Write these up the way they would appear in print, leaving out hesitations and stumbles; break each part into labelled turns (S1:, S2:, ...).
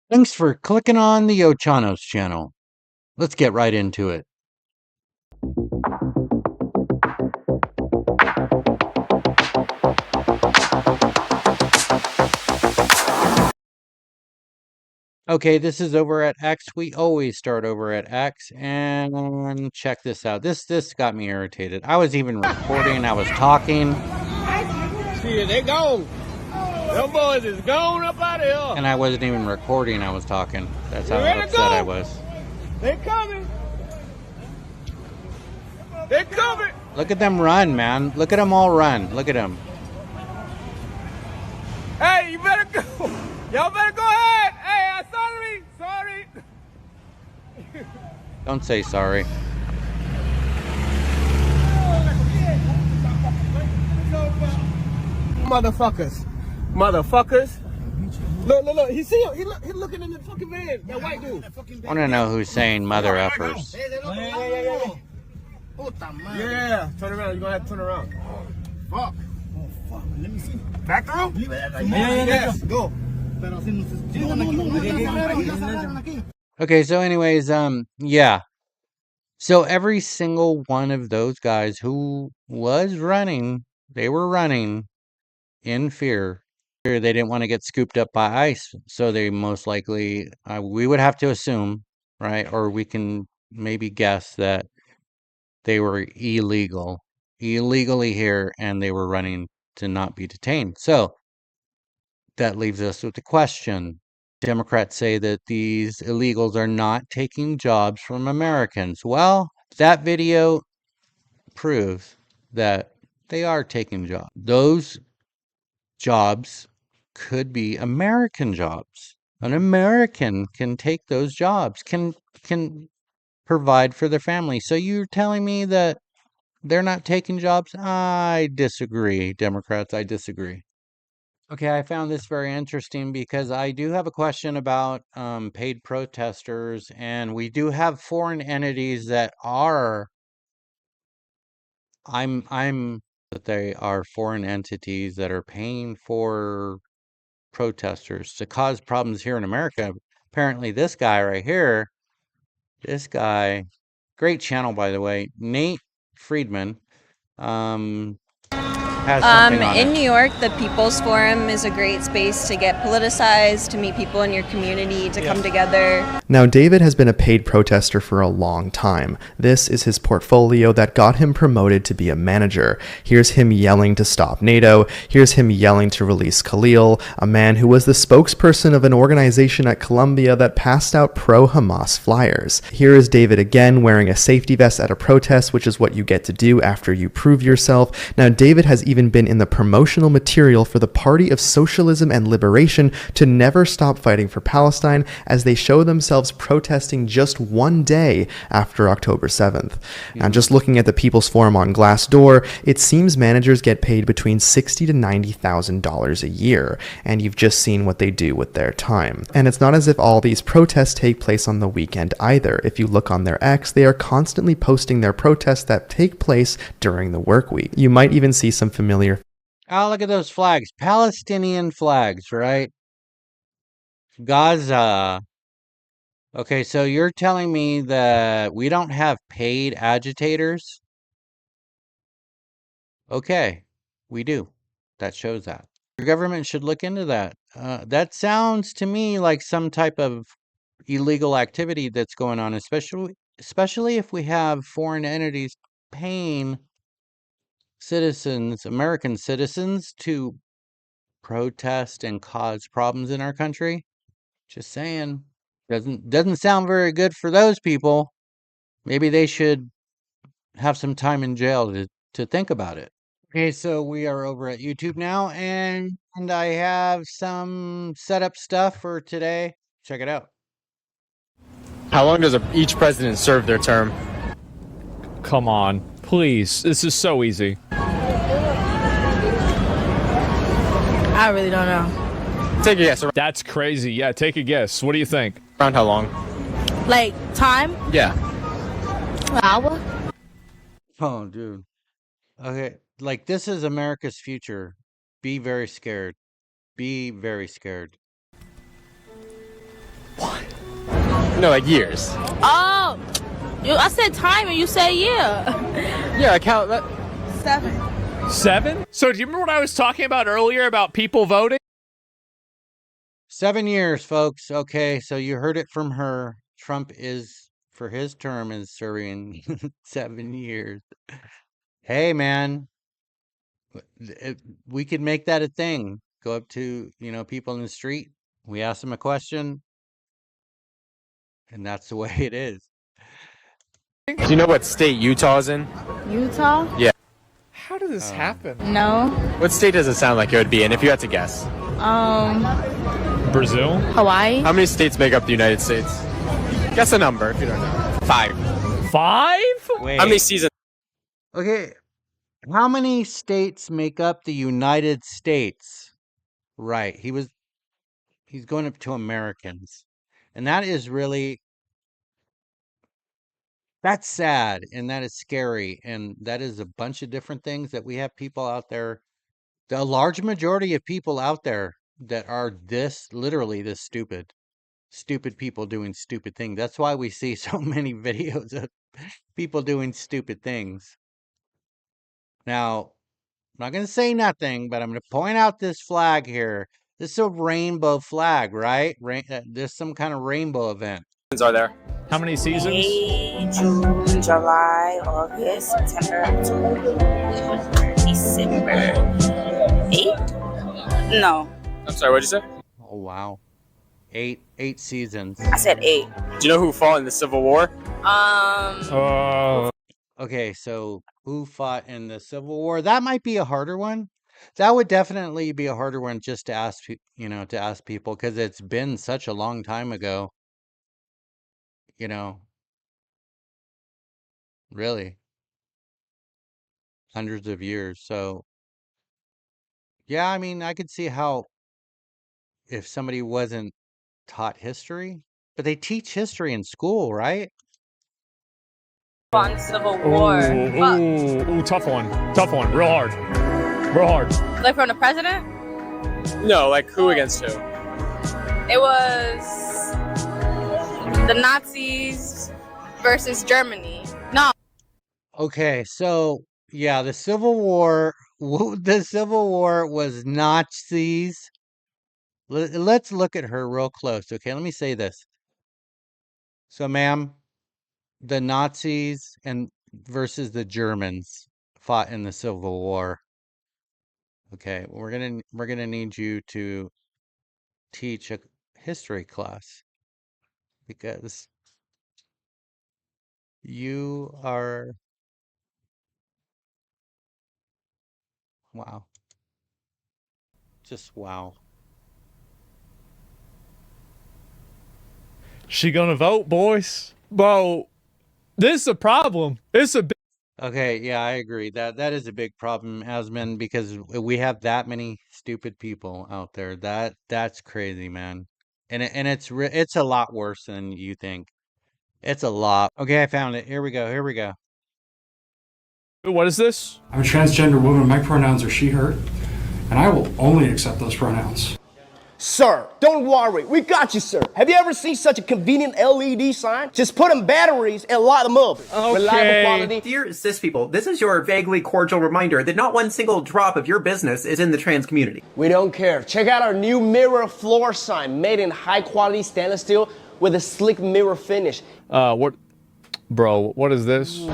S1: Thanks for clicking on the Ochanos channel. Let's get right into it. Okay, this is over at X. We always start over at X, and check this out. This got me irritated. I was even recording. I was talking.
S2: See, they gone. Them boys is gone up out of here.
S1: And I wasn't even recording. I was talking. That's how
S2: ready to
S1: upset
S2: go?
S1: I was.
S2: They coming. They coming.
S1: Look at them run, man. Look at them all run. Look at them.
S2: Hey, you better go. Y'all better go ahead. Hey, sorry.
S1: Don't say sorry.
S2: Motherfuckers. Look. He see him. He looking in the fucking van. That white dude.
S1: I want to know who's saying mother effers.
S2: Yeah. Turn around. You're gonna have to turn around. Fuck. Oh, fuck. Let me see. Back through? Yes. Go.
S1: Okay, so anyways, yeah. So every single one of those guys who was running, they were running in fear. They didn't want to get scooped up by ICE, so they most likely, we would have to assume, right, or we can maybe guess that they were illegally here, and they were running to not be detained. So that leaves us with the question. Democrats say that these illegals are not taking jobs from Americans. Well, that video proves that they are taking jobs. Those jobs could be American jobs. An American can take those jobs, can provide for their family. So you're telling me that they're not taking jobs? I disagree, Democrats. I disagree. Okay, I found this very interesting because I do have a question about paid protesters, and we do have foreign entities that are. I'm that they are foreign entities that are paying for protesters to cause problems here in America. Apparently, this guy right here, this guy, great channel by the way, Nate Friedman, um, has something on
S3: In
S1: it.
S3: New York, the People's Forum is a great space to get politicized, to meet people in your community, to come together.
S4: Now, David has been a paid protester for a long time. This is his portfolio that got him promoted to be a manager. Here's him yelling to stop NATO. Here's him yelling to release Khalil, a man who was the spokesperson of an organization at Columbia that passed out pro-Hamas flyers. Here is David again wearing a safety vest at a protest, which is what you get to do after you prove yourself. Now, David has even been in the promotional material for the Party of Socialism and Liberation to never stop fighting for Palestine, as they show themselves protesting just one day after October 7th. Now, just looking at the People's Forum on Glassdoor, it seems managers get paid between $60,000 to $90,000 a year, and you've just seen what they do with their time. And it's not as if all these protests take place on the weekend either. If you look on their X, they are constantly posting their protests that take place during the work week. You might even see some familiar
S1: Oh, look at those flags. Palestinian flags, right? Gaza. Okay, so you're telling me that we don't have paid agitators? Okay, we do. That shows that. Your government should look into that. That sounds to me like some type of illegal activity that's going on, especially if we have foreign entities paying citizens, American citizens, to protest and cause problems in our country. Just saying. Doesn't sound very good for those people. Maybe they should have some time in jail to think about it. Okay, so we are over at YouTube now, and I have some setup stuff for today. Check it out.
S5: How long does each president serve their term?
S6: Come on, please. This is so easy.
S7: I really don't know.
S5: Take a guess.
S6: That's crazy. Yeah, take a guess. What do you think?
S5: Around how long?
S7: Like, time?
S5: Yeah.
S7: An hour?
S1: Oh, dude. Okay, like this is America's future. Be very scared. Be very scared.
S5: No, like years.
S7: Oh, I said time and you said yeah.
S5: Yeah, like how that.
S7: 7.
S6: 7? So do you remember what I was talking about earlier about people voting?
S1: 7 years, folks. Okay, so you heard it from her. Trump is, for his term, is serving 7 years. Hey, man, we could make that a thing. Go up to, people in the street. We ask them a question, and that's the way it is.
S5: Do you know what state Utah's in?
S7: Utah?
S5: Yeah.
S6: How did this happen?
S7: No.
S5: What state does it sound like it would be in if you had to guess?
S6: Brazil?
S7: Hawaii?
S5: How many states make up the United States? Guess a number if you don't know. 5.
S6: 5?
S1: Wait.
S5: How many seasons?
S1: Okay, how many states make up the United States? Right, he's going up to Americans. And that is really, that's sad and that is scary. And that is a bunch of different things that we have people out there, the large majority of people out there that are literally this stupid people doing stupid things. That's why we see so many videos of people doing stupid things. Now, I'm not going to say nothing, but I'm going to point out this flag here. This is a rainbow flag, right? There's some kind of rainbow event.
S5: Are there?
S6: How many seasons?
S8: May, June, July, August, September, October, December. 8? No,
S5: I'm sorry, what'd you say?
S1: Oh, wow. Eight seasons.
S8: I said 8.
S5: Do you know who fought in the Civil War?
S1: Okay, so who fought in the Civil War? That might be a harder one. That would definitely be a harder one just to ask, to ask people, because it's been such a long time ago. Really. Hundreds of years. So, yeah, I mean, I could see how if somebody wasn't taught history, but they teach history in school, right?
S8: On Civil War.
S6: Ooh, tough one. Tough one. Real hard. Real hard.
S7: Like from the president?
S5: No, like who against who?
S7: It was the Nazis versus Germany. No.
S1: Okay, so yeah, the Civil War was Nazis. Let's look at her real close. Okay, let me say this. So, ma'am, the Nazis and versus the Germans fought in the Civil War. Okay, we're gonna need you to teach a history class because you are, wow, just wow.
S6: She gonna vote, boys? Bro, this is a problem. It's a big...
S1: Okay, yeah, I agree. That is a big problem, Asman, because we have that many stupid people out there. That's crazy, man. And it's a lot worse than you think. It's a lot. Okay, I found it. Here we go. Here we go.
S6: What is this?
S9: I'm a transgender woman. My pronouns are she, her, and I will only accept those pronouns.
S2: Sir, don't worry. We got you, sir. Have you ever seen such a convenient LED sign? Just put in batteries and light them up.
S6: Okay.
S2: Reliable quality.
S10: Dear cis people, this is your vaguely cordial reminder that not one single drop of your business is in the trans community.
S2: We don't care. Check out our new mirror floor sign made in high quality stainless steel with a slick mirror finish.
S6: What? Bro, what is this?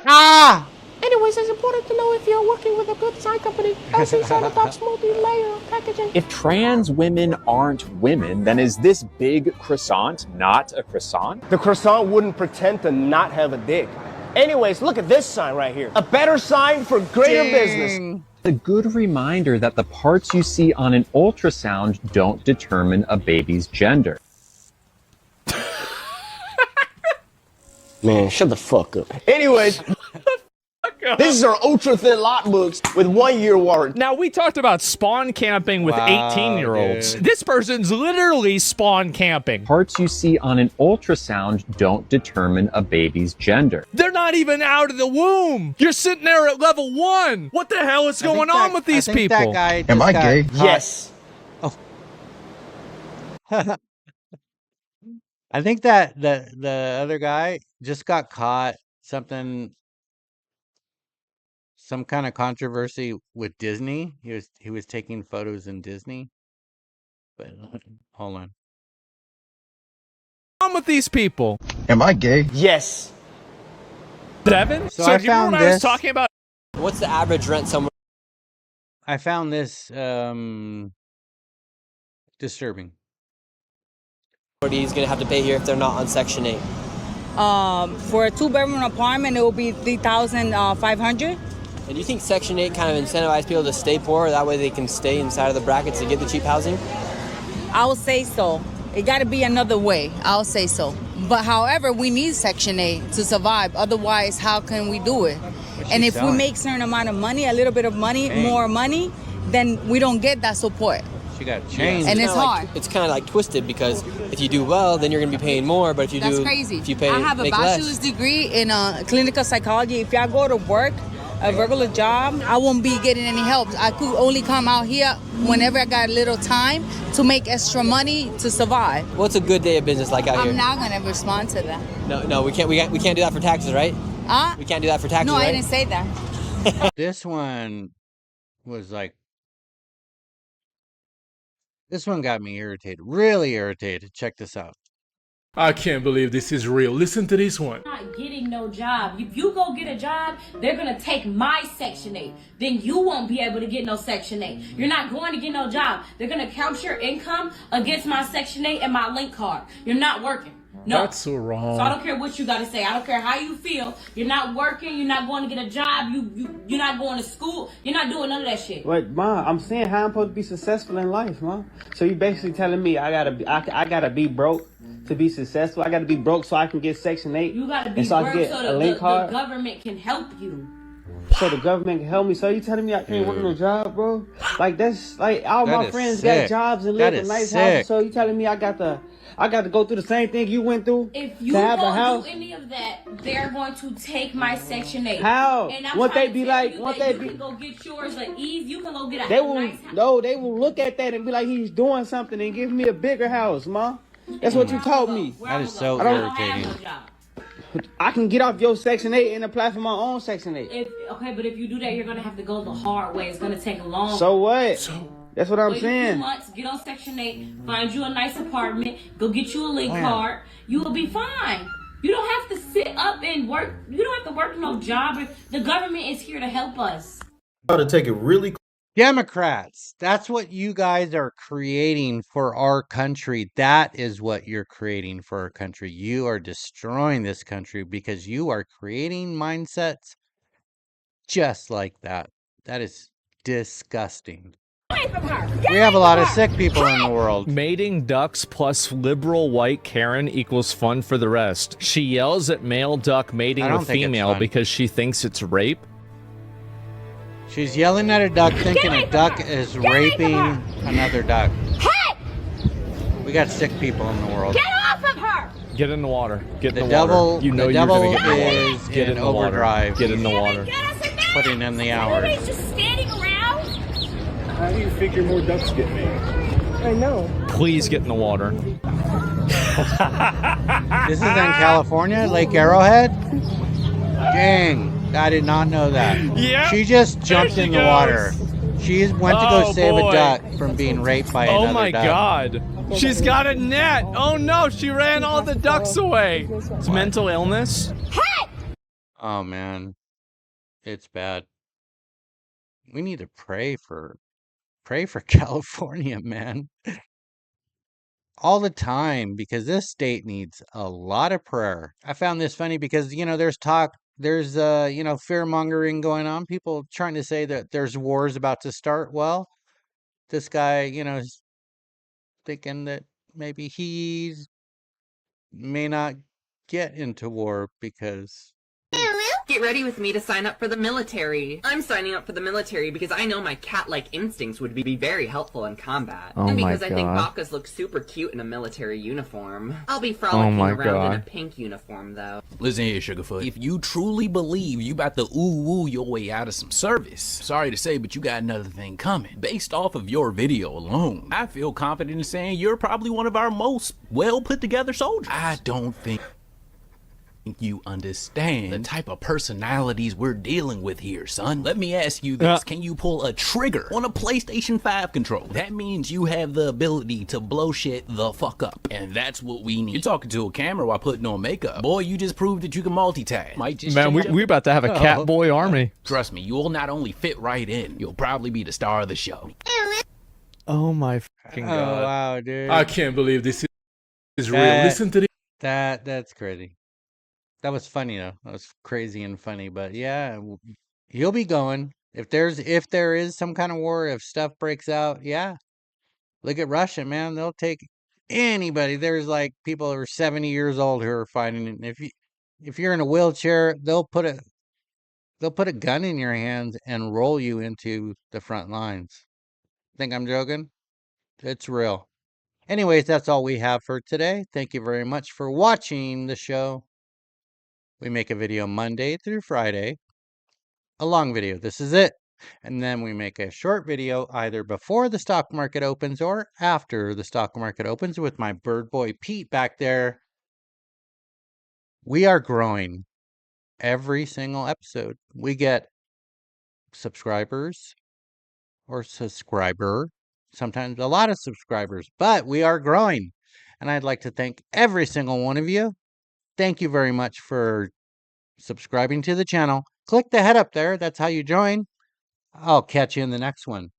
S1: Ah!
S7: Anyways, it's important to know if you're working with a good sign company. LC Sonobox multi-layer packaging.
S11: If trans women aren't women, then is this big croissant not a croissant?
S2: The croissant wouldn't pretend to not have a dick. Anyways, look at this sign right here. A better sign for greater business.
S11: A good reminder that the parts you see on an ultrasound don't determine a baby's gender.
S2: Man, shut the fuck up. Anyways, this is our ultra thin lock books with 1 year warranty.
S6: Now, we talked about spawn camping with
S1: Wow,
S6: 18-year-olds.
S1: dude.
S6: This person's literally spawn camping.
S11: Parts you see on an ultrasound don't determine a baby's gender.
S6: They're not even out of the womb. You're sitting there at level 1. What the hell is going on with these people?
S1: That guy just got caught.
S2: Yes.
S1: I think that the other guy just got caught some kind of controversy with Disney. He was taking photos in Disney. But hold on.
S6: On with these people.
S2: Am I gay? Yes.
S6: Devin?
S1: So I
S6: do you remember
S1: found
S6: what I was
S1: this.
S6: talking about?
S12: What's the average rent somewhere?
S1: I found this disturbing.
S12: He's gonna have to pay here if they're not on Section 8.
S8: For a 2-bedroom apartment, it will be $3,500.
S12: And do you think Section 8 kind of incentivizes people to stay poor? That way they can stay inside of the brackets to get the cheap housing?
S8: I would say so. It got to be another way. I'll say so. But however, we need Section 8 to survive. Otherwise, how can we do it? And if we make certain amount of money, a little bit of money, more money, then we don't get that support.
S1: She got changed.
S8: And it's hard.
S12: It's kind of like twisted because if you do well, then you're going to be paying more. But if you
S8: That's crazy.
S12: if you pay,
S8: I have a
S12: make
S8: bachelor's
S12: less.
S8: degree in clinical psychology. If I go to work, a regular job, I won't be getting any help. I could only come out here whenever I got a little time to make extra money to survive.
S12: What's a good day of business like out here?
S8: I'm not gonna respond to that.
S12: No, we can't do that for taxes, right? We can't do that for taxes,
S8: No,
S12: right?
S8: I didn't say that.
S1: This one was like, this one got me irritated, really irritated. Check this out.
S6: I can't believe this is real. Listen to this one.
S13: Not getting no job. If you go get a job, they're gonna take my Section 8. Then you won't be able to get no Section 8. You're not going to get no job. They're gonna count your income against my Section 8 and my link card. You're not working. No.
S6: That's so wrong.
S13: So I don't care what you gotta say. I don't care how you feel. You're not working. You're not going to get a job. You're not going to school. You're not doing none of that shit.
S2: But Ma, I'm saying how I'm supposed to be successful in life, Ma. So you basically telling me I gotta be broke to be successful. I gotta be broke so I can get Section 8.
S13: You gotta be
S2: and so I
S13: broke
S2: can get
S13: so
S2: a
S13: the
S2: link card.
S13: government can help you.
S2: So the government can help me. So you telling me I can't work no job, bro? Like that's like all
S1: That
S2: my
S1: is
S2: friends
S1: sick.
S2: got jobs and
S1: That
S2: live in
S1: is
S2: nice
S1: sick.
S2: houses. So you telling me I got to go through the same thing you went through
S13: If you
S2: to have a
S13: don't
S2: house?
S13: do any of that, they're going to take my Section 8.
S2: How?
S13: And I'm
S2: Won't
S13: trying
S2: they
S13: to
S2: be
S13: tell
S2: like?
S13: you
S2: Won't
S13: that
S2: they
S13: you
S2: be?
S13: can go get yours at ease. You can go get a
S2: They will
S13: nice house.
S2: no. They will look at that and be like, he's doing something and give me a bigger house, Ma. That's what you told me.
S1: That is so
S2: I don't-
S1: irritating.
S2: I can get off your Section 8 and apply for my own Section 8.
S13: Okay, but if you do that, you're gonna have to go the hard way. It's gonna take long.
S2: So what? That's what I'm
S13: Wait a few
S2: saying.
S13: months, get on Section 8, find you a nice apartment, go get you a link
S2: Yeah.
S13: card. You will be fine. You don't have to sit up and work. You don't have to work no job. The government is here to help us.
S1: To take it really. Democrats, that's what you guys are creating for our country. That is what you're creating for our country. You are destroying this country because you are creating mindsets just like that. That is disgusting. We have a lot of sick people in the world.
S6: Mating ducks plus liberal white Karen equals fun for the rest. She yells at male duck mating
S1: I don't
S6: with
S1: think it's
S6: female
S1: fun.
S6: because she thinks it's rape.
S1: She's yelling at a duck thinking a duck is raping another duck. We got sick people in the world.
S13: Get off of her!
S6: Get in the water. Get in
S1: The
S6: the
S1: devil,
S6: water. You know
S1: the
S6: you're
S1: devil
S6: gonna get
S1: is
S6: get
S1: in
S6: in the water.
S1: overdrive.
S6: Get in the water.
S1: Putting in the hours.
S13: Everybody's just standing around.
S2: How do you figure more ducks get made? I know.
S6: Please get in the water.
S1: This is in California, Lake Arrowhead. Dang, I did not know that.
S6: Yeah,
S1: She just jumped
S6: there she
S1: in the
S6: goes.
S1: water. She went to go
S6: Oh,
S1: save
S6: boy.
S1: a duck from being raped by
S6: Oh
S1: another
S6: my
S1: duck.
S6: god. She's got a net. Oh no, she ran all the ducks away. It's mental illness.
S1: Oh man, it's bad. We need to pray for California, man. All the time, because this state needs a lot of prayer. I found this funny because, there's fear mongering going on. People trying to say that there's wars about to start. Well, this guy, is thinking that maybe he may not get into war because
S14: Get ready with me to sign up for the military. I'm signing up for the military because I know my cat-like instincts would be very helpful in combat.
S6: Oh
S14: and
S6: my
S14: because I think
S6: God.
S14: Bakas look super cute in a military uniform. I'll be frolicking
S6: my
S14: around in a
S6: God.
S14: pink uniform, though.
S15: Listen here, Sugarfoot. If you truly believe you about to ooh-woo your way out of some service, sorry to say, but you got another thing coming. Based off of your video alone, I feel confident in saying you're probably one of our most well-put-together soldiers. I don't think you understand the type of personalities we're dealing with here, son. Let me ask you this. Can you pull a trigger on a PlayStation 5 controller? That means you have the ability to blow shit the fuck up. And that's what we need. You're talking to a camera while putting on makeup. Boy, you just proved that you can multitask. Might just
S6: Man,
S15: change
S6: we about to have a cat boy army.
S15: Trust me, you'll not only fit right in, you'll probably be the star of the show.
S6: Oh my fucking
S1: Oh
S6: God.
S1: wow, dude.
S16: I can't believe this is real.
S1: That-
S16: Listen to this.
S1: That's crazy. That was funny though. That was crazy and funny. But yeah, he'll be going. If there is some kind of war, if stuff breaks out, yeah. Look at Russia, man. They'll take anybody. There's like people who are 70 years old who are fighting. And if you're in a wheelchair, they'll put a gun in your hands and roll you into the front lines. Think I'm joking? It's real. Anyways, that's all we have for today. Thank you very much for watching the show. We make a video Monday through Friday, a long video. This is it. And then we make a short video either before the stock market opens or after the stock market opens with my bird boy Pete back there. We are growing every single episode. We get subscribers or subscriber, sometimes a lot of subscribers, but we are growing. And I'd like to thank every single one of you. Thank you very much for subscribing to the channel. Click the head up there. That's how you join. I'll catch you in the next one.